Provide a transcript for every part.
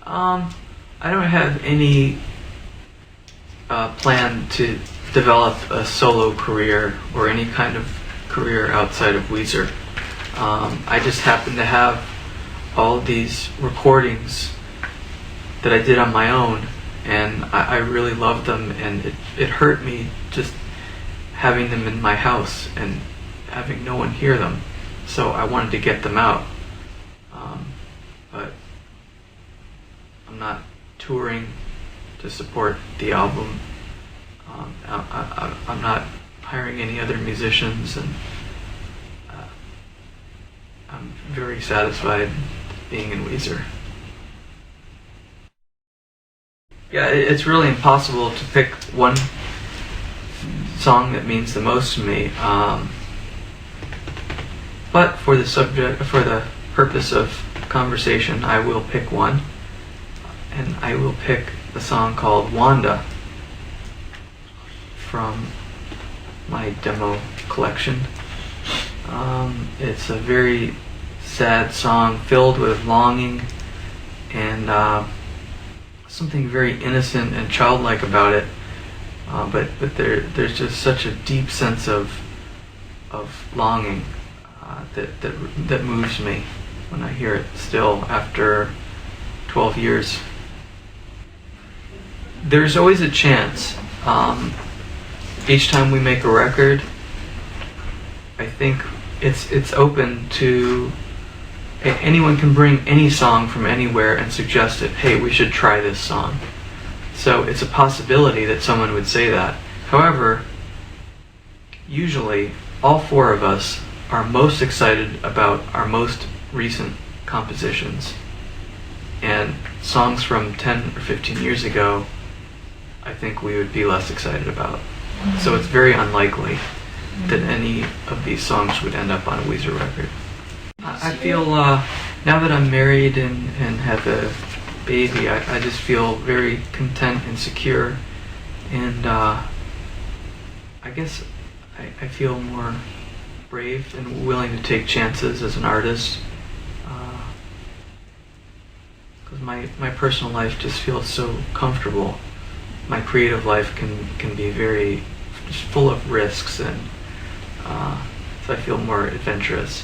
I don't have any plan to develop a solo career or any kind of career outside of Weezer. I just happen to have all these recordings that I did on my own, and I really loved them, and it hurt me just having them in my house and having no one hear them. So I wanted to get them out. But I'm not touring to support the album. I'm not hiring any other musicians, and I'm very satisfied being in Weezer. Yeah, it's really impossible to pick one song that means the most to me. But for the purpose of conversation, I will pick one, and I will pick the song called Wanda from my demo collection. It's a very sad song filled with longing and something very innocent and childlike about it. But there's just such a deep sense of longing that moves me when I hear it still after 12 years. There's always a chance. Each time we make a record, I think it's open to anyone can bring any song from anywhere and suggest it. Hey, we should try this song. So it's a possibility that someone would say that. However, usually all four of us are most excited about our most recent compositions. And songs from 10 or 15 years ago, I think we would be less excited about. So it's very unlikely that any of these songs would end up on a Weezer record. I feel, now that I'm married and have a baby, I just feel very content and secure, and I guess I feel more brave and willing to take chances as an artist, because my personal life just feels so comfortable. My creative life can be very just full of risks, and so I feel more adventurous.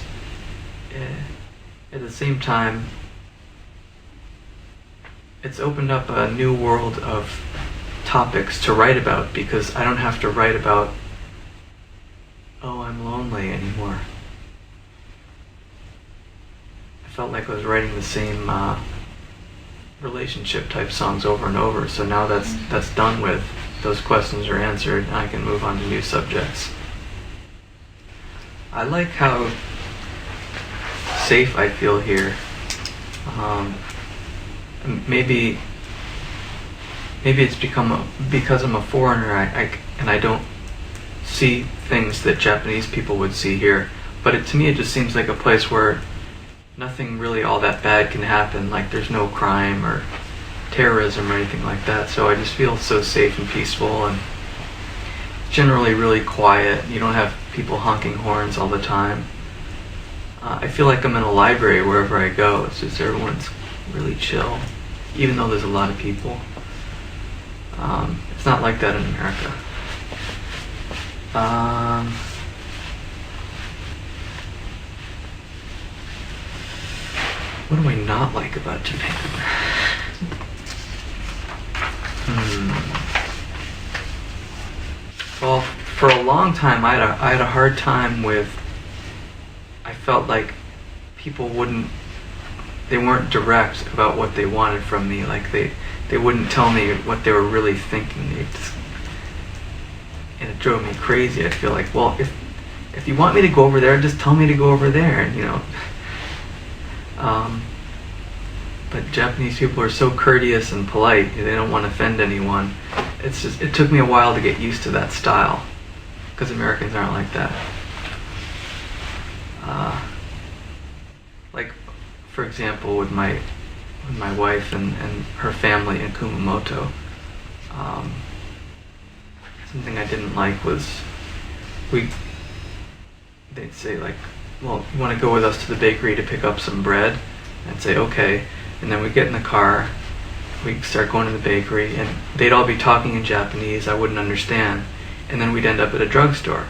At the same time, it's opened up a new world of topics to write about, because I don't have to write about, oh, I'm lonely anymore. I felt like I was writing the same relationship type songs over and over, so now that's done with. Those questions are answered, and I can move on to new subjects. I like how safe I feel here. Maybe it's because I'm a foreigner, and I don't see things that Japanese people would see here. But to me, it just seems like a place where nothing really all that bad can happen. Like there's no crime or terrorism or anything like that. So I just feel so safe and peaceful, and generally really quiet. You don't have people honking horns all the time. I feel like I'm in a library wherever I go. It's just everyone's really chill, even though there's a lot of people. It's not like that in America. What do I not like about Japan? Well, for a long time I had a hard time with, I felt like people they weren't direct about what they wanted from me. Like they wouldn't tell me what they were really thinking. And it drove me crazy. I feel like, well, if you want me to go over there, just tell me to go over there, and but Japanese people are so courteous and polite. They don't want to offend anyone. It took me a while to get used to that style, because Americans aren't like that. Like, for example, with my wife and her family in Kumamoto, something I didn't like was they'd say like, well, you want to go with us to the bakery to pick up some bread? I'd say okay, and then we'd get in the car we'd start going to the bakery, and they'd all be talking in Japanese. I wouldn't understand, and then we'd end up at a drugstore,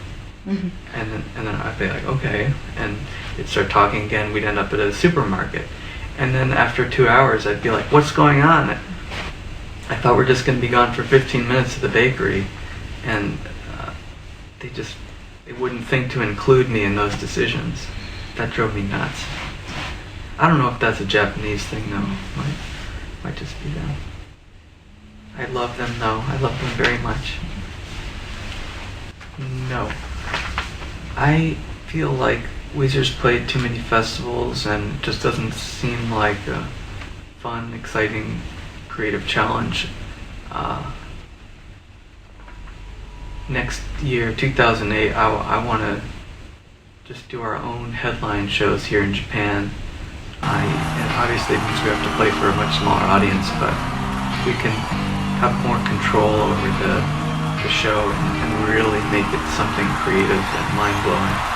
Mm-hmm. and then I'd be like, okay, and they'd start talking again. We'd end up at a supermarket, and then after 2 hours, I'd be like, what's going on? I thought we're just going to be gone for 15 minutes to the bakery, and they wouldn't think to include me in those decisions. That drove me nuts. I don't know if that's a Japanese thing though. Might just be them. I love them though. I love them very much. No. I feel like Weezer's played too many festivals and just doesn't seem like a fun, exciting, creative challenge. Next year, 2008, I want to just do our own headline shows here in Japan. And obviously it means we have to play for a much smaller audience, but we can have more control over the show and really make it something creative and mind-blowing.